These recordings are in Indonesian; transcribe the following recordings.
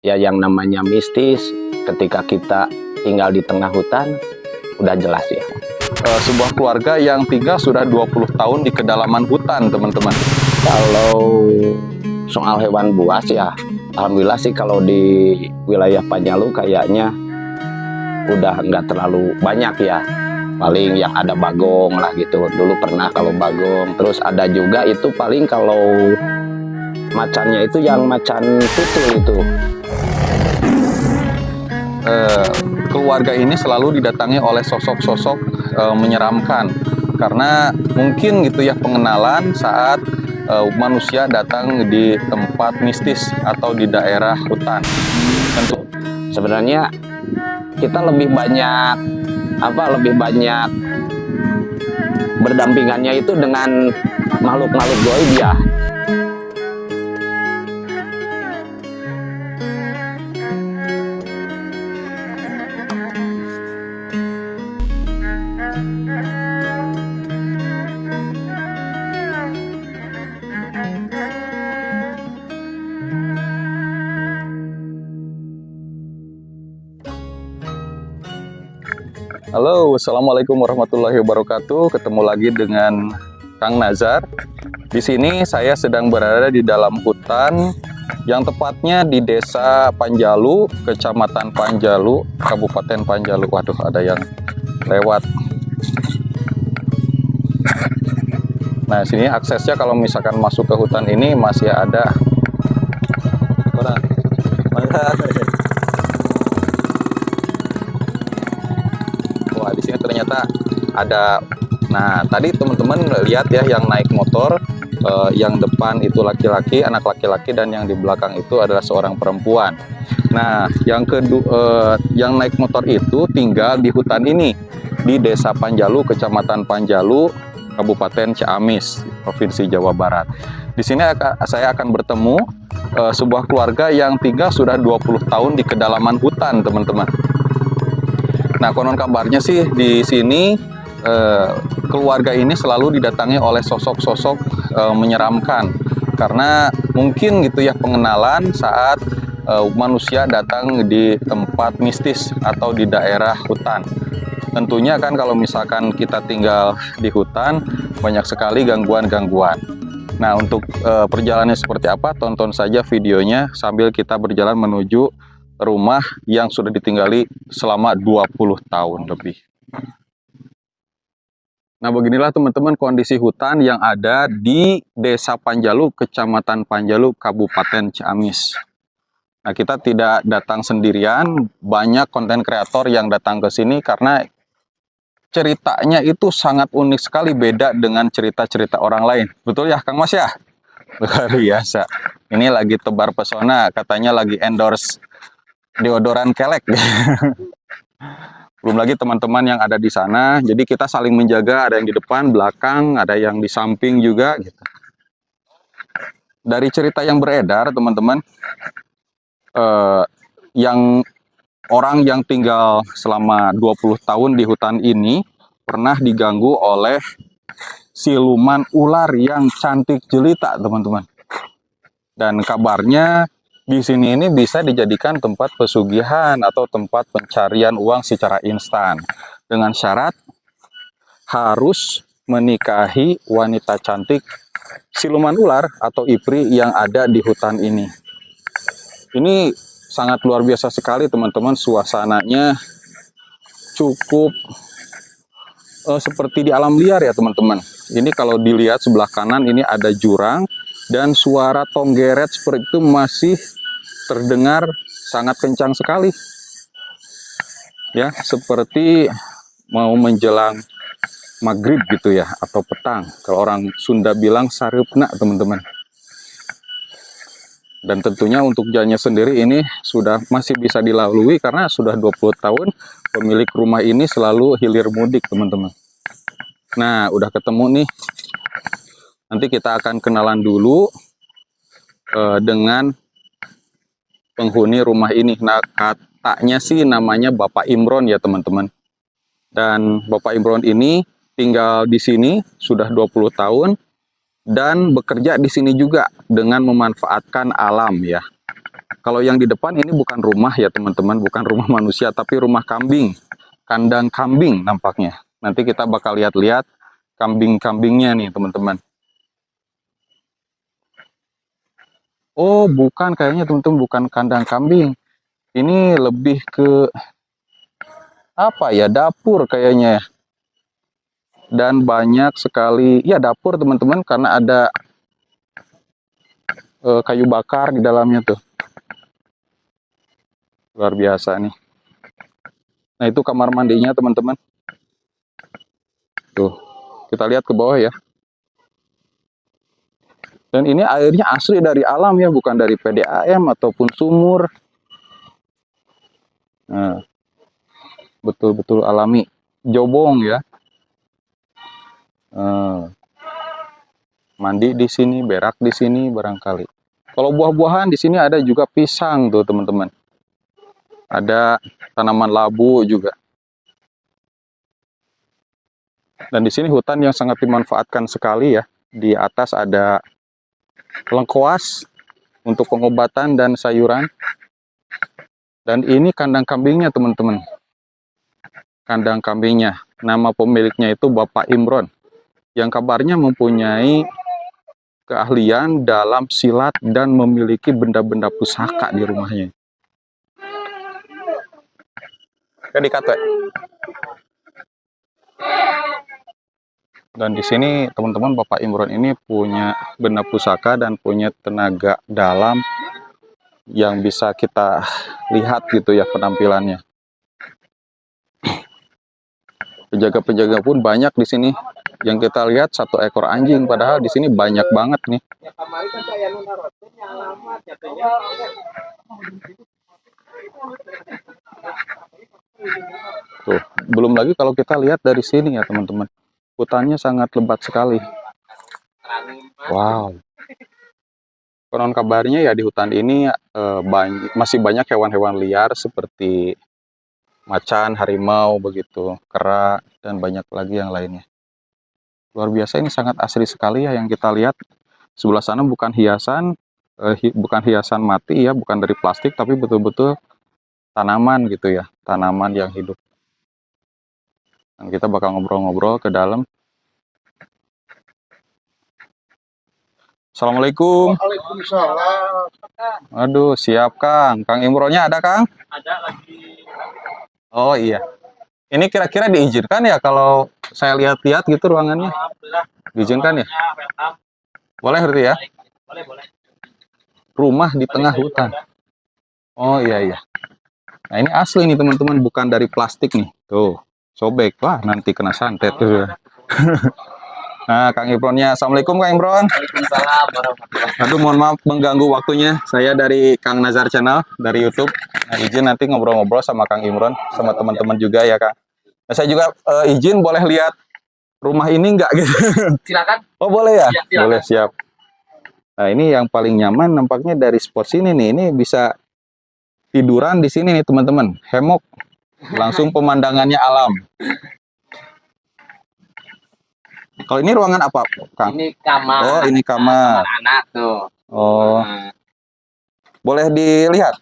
Ya yang namanya mistis ketika kita tinggal di tengah hutan udah jelas ya. Sebuah keluarga yang tinggal sudah 20 tahun di kedalaman hutan, teman-teman. Kalau soal hewan buas ya, alhamdulillah sih kalau di wilayah Panjalu kayaknya udah nggak terlalu banyak ya. Paling yang ada bagong lah gitu. Dulu pernah kalau bagong, terus ada juga itu paling kalau macannya itu yang macan tutul itu. Keluarga ini selalu didatangi oleh sosok-sosok menyeramkan karena mungkin gitu ya pengenalan saat manusia datang di tempat mistis atau di daerah hutan. Tentu Sebenarnya kita lebih banyak berdampingannya itu dengan makhluk-makhluk gaib ya. Halo, assalamualaikum warahmatullahi wabarakatuh. Ketemu lagi dengan Kang Nazar. Di sini saya sedang berada di dalam hutan, yang tepatnya di Desa Panjalu, Kecamatan Panjalu, Kabupaten Panjalu. Waduh, ada yang lewat. Nah, sini aksesnya kalau misalkan masuk ke hutan ini masih ada. Wah, di sini ternyata ada. Nah, tadi teman-teman lihat ya yang naik motor, yang depan itu laki-laki, anak laki-laki, dan yang di belakang itu adalah seorang perempuan. Nah, yang yang naik motor itu tinggal di hutan ini, di Desa Panjalu, Kecamatan Panjalu, Kabupaten Ciamis, Provinsi Jawa Barat. Di sini saya akan bertemu sebuah keluarga yang tinggal sudah 20 tahun di kedalaman hutan, teman-teman. Nah, konon kabarnya sih di sini keluarga ini selalu didatangi oleh sosok-sosok menyeramkan karena mungkin gitu ya pengenalan saat manusia datang di tempat mistis atau di daerah hutan. Tentunya kan kalau misalkan kita tinggal di hutan banyak sekali gangguan-gangguan. Nah, untuk perjalanannya seperti apa, tonton saja videonya sambil kita berjalan menuju rumah yang sudah ditinggali selama 20 tahun lebih. Nah, beginilah teman-teman kondisi hutan yang ada di Desa Panjalu, Kecamatan Panjalu, Kabupaten Ciamis. Nah, kita tidak datang sendirian, banyak konten kreator yang datang ke sini karena ceritanya itu sangat unik sekali, beda dengan cerita-cerita orang lain. Betul ya, Kang Mas ya? Luar biasa. Ini lagi tebar pesona, katanya lagi endorse deodoran kelek. Belum lagi teman-teman yang ada di sana. Jadi kita saling menjaga, ada yang di depan, belakang, ada yang di samping juga gitu. Dari cerita yang beredar teman-teman, yang orang yang tinggal selama 20 tahun di hutan ini pernah diganggu oleh siluman ular yang cantik jelita, teman-teman. Dan kabarnya di sini ini bisa dijadikan tempat pesugihan atau tempat pencarian uang secara instan dengan syarat harus menikahi wanita cantik siluman ular atau ipri yang ada di hutan ini. Ini sangat luar biasa sekali teman-teman, suasananya cukup seperti di alam liar ya teman-teman. Ini kalau dilihat sebelah kanan ini ada jurang dan suara tonggeret seperti itu masih terdengar sangat kencang sekali. Ya, seperti mau menjelang maghrib gitu ya, atau petang. Kalau orang Sunda bilang sareupna, teman-teman. Dan tentunya untuk jalannya sendiri ini sudah masih bisa dilalui karena sudah 20 tahun pemilik rumah ini selalu hilir mudik, teman-teman. Nah, udah ketemu nih. Nanti kita akan kenalan dulu dengan penghuni rumah ini. Nah, katanya sih namanya Bapak Imron ya teman-teman. Dan Bapak Imron ini tinggal di sini sudah 20 tahun dan bekerja di sini juga dengan memanfaatkan alam ya. Kalau yang di depan ini bukan rumah ya teman-teman, bukan rumah manusia, tapi rumah kambing. Kandang kambing nampaknya. Nanti kita bakal lihat-lihat kambing-kambingnya nih teman-teman. Oh, bukan kayaknya teman-teman, bukan kandang kambing. Ini lebih ke apa ya, dapur kayaknya ya. Dan banyak sekali, ya dapur teman-teman, karena ada kayu bakar di dalamnya tuh. Luar biasa nih. Nah itu kamar mandinya teman-teman. Tuh, kita lihat ke bawah ya. Dan ini airnya asli dari alam ya, bukan dari PDAM ataupun sumur. Nah, betul-betul alami. Jobong ya. Mandi di sini, berak di sini barangkali. Kalau buah-buahan di sini ada juga pisang tuh teman-teman. Ada tanaman labu juga. Dan di sini hutan yang sangat dimanfaatkan sekali ya. Di atas ada lengkuas untuk pengobatan dan sayuran. Dan ini kandang kambingnya teman-teman. Kandang kambingnya. Nama pemiliknya itu Bapak Imron. Yang kabarnya mempunyai keahlian dalam silat dan memiliki benda-benda pusaka di rumahnya. Kan dikat, we. Dan di sini teman-teman Bapak Imron ini punya benda pusaka dan punya tenaga dalam yang bisa kita lihat gitu ya penampilannya. Penjaga-penjaga pun banyak di sini. Yang kita lihat satu ekor anjing, padahal di sini banyak banget nih. Tuh, belum lagi kalau kita lihat dari sini ya teman-teman. Hutannya sangat lebat sekali. Wow. Konon kabarnya ya di hutan ini masih banyak hewan-hewan liar seperti macan, harimau begitu, kera, dan banyak lagi yang lainnya. Luar biasa, ini sangat asri sekali ya yang kita lihat. Sebelah sana bukan hiasan, bukan hiasan mati ya, bukan dari plastik, tapi betul-betul tanaman gitu ya, tanaman yang hidup. Dan kita bakal ngobrol-ngobrol ke dalam. Assalamualaikum. Waalaikumsalam. Aduh, siap Kang. Kang Imronnya ada Kang? Ada lagi. Oh iya. Ini kira-kira diizinkan ya kalau saya lihat-lihat gitu ruangannya? Alhamdulillah. Diizinkan ya? Welcome. Boleh berarti ya? Boleh, boleh. Rumah di tengah hutan. Oh iya iya. Nah ini asli nih teman-teman, bukan dari plastik nih. Tuh, sobek. Wah nanti kena santet tuh. Nah Kang Imronnya. Assalamualaikum Kang Imron. Waalaikumsalam warahmatullahi. Aduh mohon maaf mengganggu waktunya. Saya dari Kang Nazar Channel, dari YouTube. Nah, izin nanti ngobrol-ngobrol sama Kang Imron, sama teman-teman juga ya Kang. Nah, saya juga izin boleh lihat rumah ini enggak gitu? Silakan. Oh boleh ya? Iya, silakan. Boleh, siap. Nah ini yang paling nyaman nampaknya dari spot sini nih. Ini bisa tiduran di sini nih teman-teman. Hemok. Langsung pemandangannya alam. Kalau ini ruangan apa Kang? Ini kamar. Oh ini kamar. Anak tuh. Oh Nah, boleh dilihat?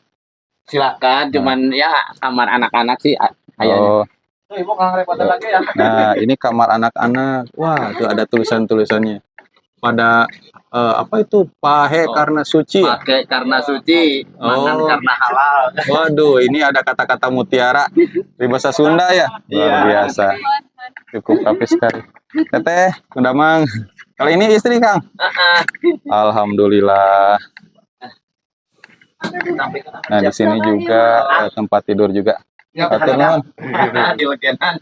silakan. Cuman ya kamar anak-anak sih kayaknya. Oh. Ibu nggak ngerepotin lagi ya. Nah, ini kamar anak-anak. Wah, tuh ada tulisan-tulisannya. Pada apa itu? Pahe Oh. karena suci. Ya? Pakai karena suci, makan Oh. karena halal. Waduh, ini ada kata-kata mutiara di bahasa Sunda ya. Luar biasa. Cukup rapi sekali. Teteh, Kundamang. Kali ini istri, Kang. Alhamdulillah. Nah, di sini juga tempat tidur juga. Atur nuhun. Di legenan.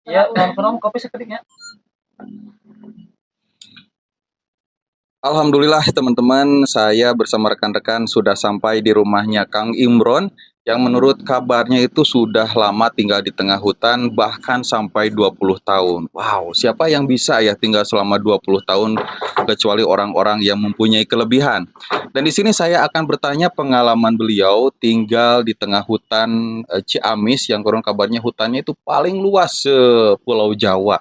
Ya, non kopi seketiknya. Alhamdulillah teman-teman, saya bersama rekan-rekan sudah sampai di rumahnya Kang Imron yang menurut kabarnya itu sudah lama tinggal di tengah hutan, bahkan sampai 20 tahun. Wow, siapa yang bisa ya tinggal selama 20 tahun kecuali orang-orang yang mempunyai kelebihan. Dan di sini saya akan bertanya pengalaman beliau tinggal di tengah hutan Ciamis yang konon kabarnya hutannya itu paling luas se Pulau Jawa.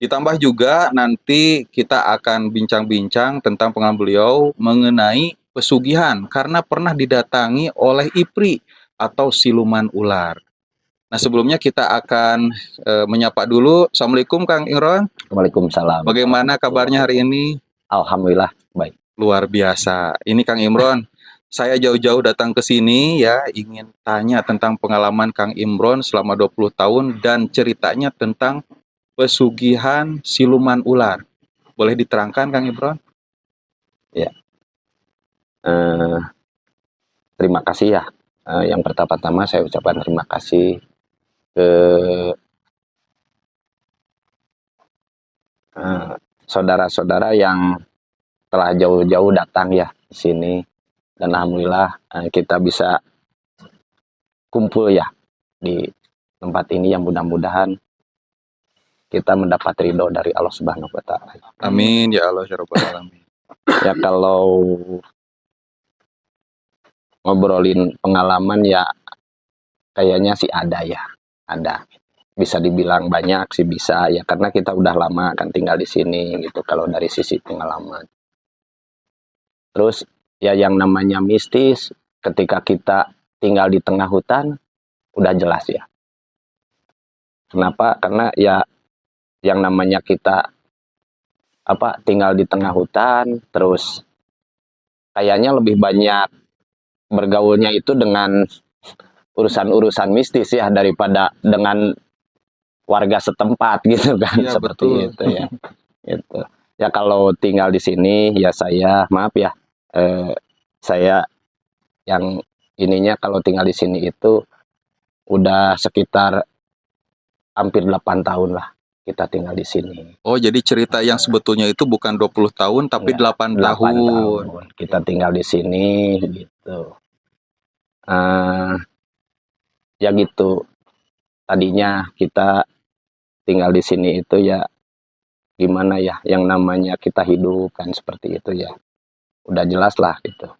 Ditambah juga nanti kita akan bincang-bincang tentang pengalaman beliau mengenai pesugihan karena pernah didatangi oleh Ipri atau siluman ular. Nah, sebelumnya kita akan menyapa dulu. Assalamualaikum Kang Imron. Waalaikumsalam. Bagaimana kabarnya hari ini? Alhamdulillah baik. Luar biasa. Ini Kang Imron, saya jauh-jauh datang ke sini ya, ingin tanya tentang pengalaman Kang Imron selama 20 tahun dan ceritanya tentang pesugihan siluman ular. Boleh diterangkan Kang Imron? Eh, Terima kasih ya. Yang pertama-tama saya ucapkan terima kasih ke saudara-saudara yang telah jauh-jauh datang ya di sini, dan alhamdulillah kita bisa kumpul ya di tempat ini yang mudah-mudahan kita mendapat ridho dari Allah Subhanahu wa Ta'ala. Amin ya Allah ya Rabbal Alamin. Ya kalau ngobrolin pengalaman ya kayaknya sih ada ya, ada. Bisa dibilang banyak sih bisa ya, karena kita udah lama kan tinggal di sini gitu kalau dari sisi pengalaman. Terus ya yang namanya mistis ketika kita tinggal di tengah hutan udah jelas ya. Kenapa? Karena ya yang namanya kita tinggal di tengah hutan, terus kayaknya lebih banyak bergaulnya itu dengan urusan-urusan mistis ya daripada dengan warga setempat gitu kan. Iya, seperti betul. itu ya. Gitu. Ya kalau tinggal di sini ya saya maaf ya, saya yang ininya kalau tinggal di sini itu udah sekitar hampir 8 tahun lah kita tinggal di sini. Oh, jadi cerita yang sebetulnya itu bukan 20 tahun tapi Enggak, 8 8 tahun. tahun kita tinggal di sini gitu. Ya gitu. Tadinya kita tinggal di sini itu ya gimana ya, yang namanya kita hidup kan seperti itu ya. Udah jelas lah gitu.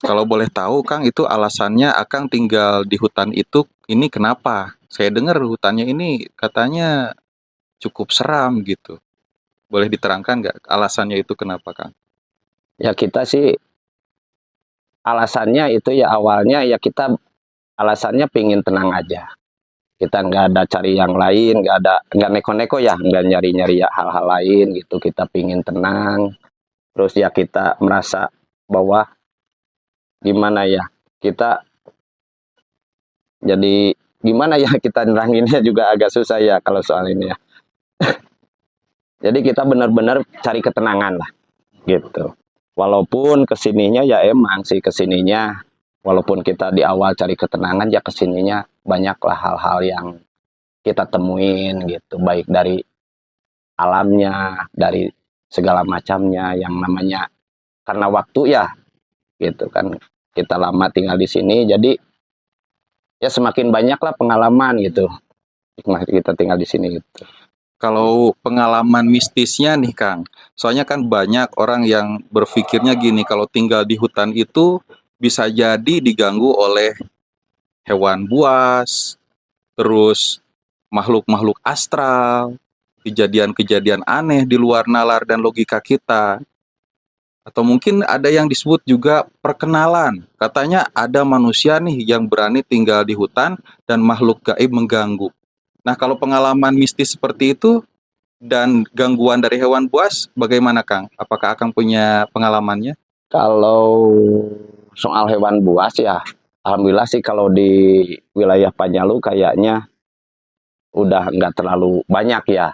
Kalau boleh tahu Kang, itu alasannya Akang tinggal di hutan itu ini kenapa? Saya dengar hutannya ini katanya cukup seram gitu. Boleh diterangkan nggak alasannya itu kenapa Kang? Ya kita sih alasannya itu ya awalnya ya kita alasannya pingin tenang aja. Kita nggak ada cari yang lain, nggak neko-neko ya, nggak nyari-nyari ya hal-hal lain gitu. Kita pingin tenang. Terus ya kita merasa bahwa gimana ya, kita jadi gimana ya, kita neranginnya juga agak susah ya kalau soal ini ya. Jadi kita benar-benar cari ketenangan lah gitu. Walaupun kesininya ya emang sih kesininya, walaupun kita di awal cari ketenangan ya kesininya banyaklah hal-hal yang kita temuin gitu, baik dari alamnya, dari segala macamnya yang namanya karena waktu ya gitu kan, kita lama tinggal di sini jadi ya semakin banyaklah pengalaman gitu kita tinggal di sini gitu. Kalau pengalaman mistisnya nih Kang, soalnya kan banyak orang yang berpikirnya gini, kalau tinggal di hutan itu bisa jadi diganggu oleh hewan buas, terus makhluk-makhluk astral, kejadian-kejadian aneh di luar nalar dan logika kita. Atau mungkin ada yang disebut juga perkenalan. Katanya ada manusia nih yang berani tinggal di hutan dan makhluk gaib mengganggu. Nah, kalau pengalaman mistis seperti itu dan gangguan dari hewan buas, bagaimana Kang? Apakah Akang punya pengalamannya? Kalau soal hewan buas ya alhamdulillah sih kalau di wilayah Panjalu kayaknya udah nggak terlalu banyak ya.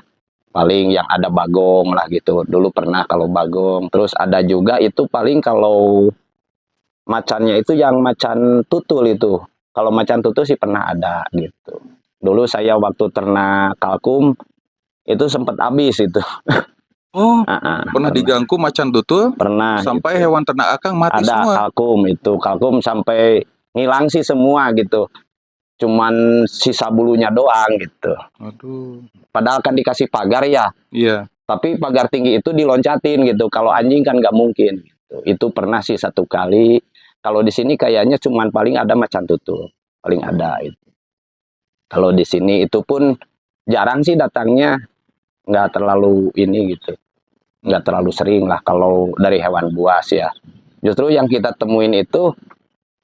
Paling yang ada bagong lah gitu. Dulu pernah kalau bagong. Terus ada juga itu paling kalau macannya itu yang macan tutul itu. Kalau macan tutul sih pernah ada gitu. Dulu saya waktu ternak kalkun itu sempat habis itu. Oh, pernah diganggu macan tutul Pernah. sampai gitu. hewan ternak Akang mati Ada semua. kalkun sampai ngilang sih semua gitu. Cuman sisa bulunya doang gitu. Aduh. Padahal kan dikasih pagar ya. Iya. Tapi pagar tinggi itu diloncatin gitu. Kalau anjing kan nggak mungkin. Gitu. Itu pernah sih 1 kali. Kalau di sini kayaknya cuman paling ada macan tutul. Paling ada itu. Kalau di sini itu pun jarang sih datangnya. nggak terlalu ini gitu, nggak terlalu sering lah kalau dari hewan buas ya. Justru yang kita temuin itu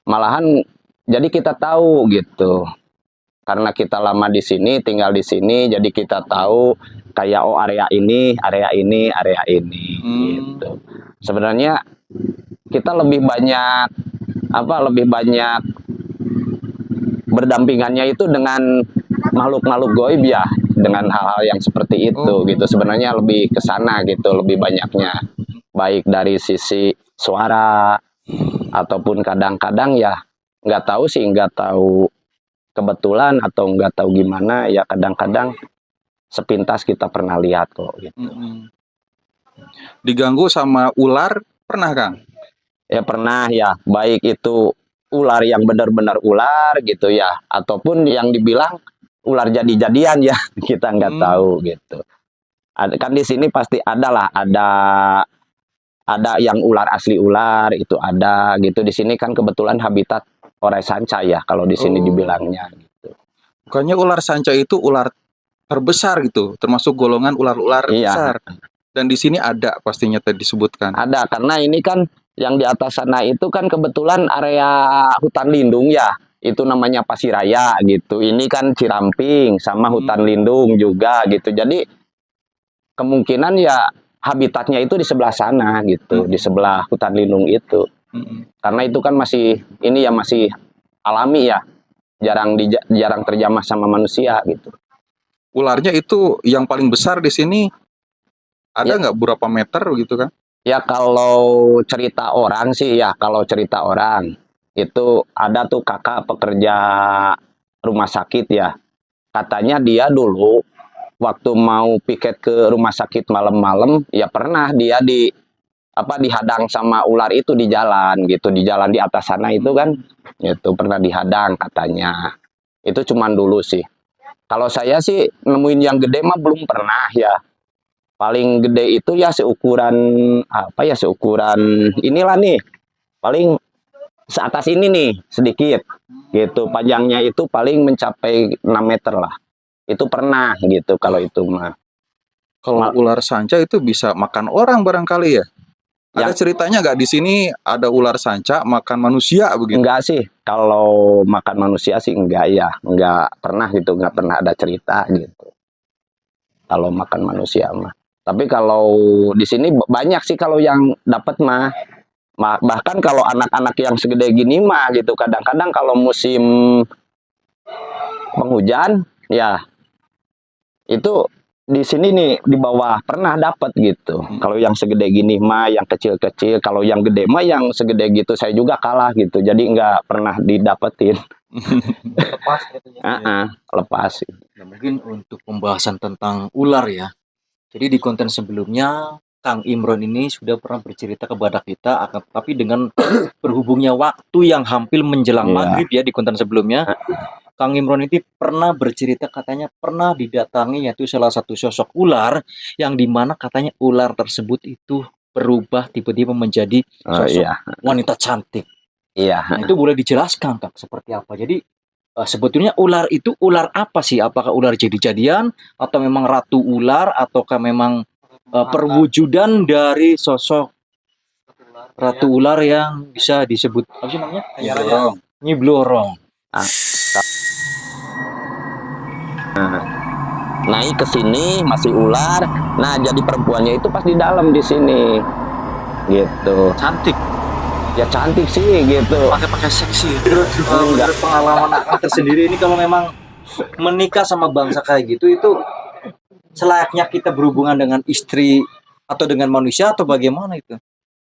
malahan jadi kita tahu gitu. Karena kita lama di sini, tinggal di sini, jadi kita tahu kayak oh area ini, area ini, area ini gitu. Sebenarnya kita lebih banyak lebih banyak berdampingannya itu dengan makhluk-makhluk goib ya, dengan hal-hal yang seperti itu gitu. Sebenarnya lebih ke sana gitu, lebih banyaknya. Baik dari sisi suara ataupun kadang-kadang ya nggak tahu kebetulan atau nggak tahu gimana ya, kadang-kadang sepintas kita pernah lihat kok gitu. Diganggu sama ular pernah, Kang? Ya pernah ya, baik itu ular yang benar-benar ular gitu ya, ataupun yang dibilang ular jadi-jadian ya, kita nggak tahu gitu. Kan di sini pasti ada yang ular asli ular itu ada gitu. Di sini kan kebetulan habitat orai sanca ya kalau di sini dibilangnya gitu. Bukannya ular sanca itu ular terbesar gitu, termasuk golongan ular-ular besar. Dan di sini ada pastinya tadi disebutkan. Ada, karena ini kan yang di atas sana itu kan kebetulan area hutan lindung ya. Itu namanya Pasiraya gitu. Ini kan Ciramping sama hutan lindung juga gitu. Jadi kemungkinan ya habitatnya itu di sebelah sana gitu, di sebelah hutan lindung itu. Karena itu kan masih alami ya. Jarang terjamah sama manusia gitu. Ularnya itu yang paling besar di sini ada nggak berapa meter gitu kan? Ya kalau cerita orang sih ya, itu ada tuh kakak pekerja rumah sakit ya. Katanya dia dulu waktu mau piket ke rumah sakit malam-malam ya pernah dia dihadang sama ular itu di jalan gitu, di jalan di atas sana itu kan. Itu pernah dihadang katanya. Itu cuman dulu sih. Kalau saya sih nemuin yang gede mah belum pernah ya. Paling gede itu ya seukuran inilah nih. Paling seatas ini nih sedikit gitu. Panjangnya itu paling mencapai 6 meter lah. Itu pernah gitu kalau itu mah. Kalau ular sanca itu bisa makan orang barangkali ya? Ada ceritanya nggak di sini ada ular sanca makan manusia begitu? Enggak sih, kalau makan manusia sih enggak ya, enggak pernah gitu, enggak pernah ada cerita gitu. Kalau makan manusia mah. Tapi kalau di sini banyak sih kalau yang dapat mah. Bahkan kalau anak-anak yang segede gini mah gitu, kadang-kadang kalau musim penghujan ya itu di sini nih di bawah pernah dapat gitu. Kalau yang segede gini mah, yang kecil-kecil. Kalau yang gede mah yang segede gitu saya juga kalah gitu. Jadi nggak pernah didapetin. Lepas gitu ya. Lepas. Nah, mungkin untuk pembahasan tentang ular ya. Jadi di konten sebelumnya Kang Imron ini sudah pernah bercerita kepada kita, tapi dengan berhubungnya waktu yang hampir menjelang maghrib ya di konten sebelumnya. Kang Imron itu pernah bercerita katanya pernah didatangi yaitu salah satu sosok ular yang dimana katanya ular tersebut itu berubah tiba-tiba menjadi sosok wanita cantik. Iya. Nah, itu boleh dijelaskan Kang seperti apa? Jadi sebetulnya ular itu ular apa sih? Apakah ular jadi-jadian atau memang ratu ular ataukah memang perwujudan dari sosok ratu ular yang bisa disebut apa sih namanya? Nyi Blorong. Naik ke sini masih ular. Nah, jadi perempuannya itu pas di dalam di sini. Gitu. Cantik. Ya cantik sih gitu. Pakai seksi. Menurut pengalaman Akang tersendiri ini kalau memang menikah sama bangsa kayak gitu itu selayaknya kita berhubungan dengan istri atau dengan manusia atau bagaimana itu?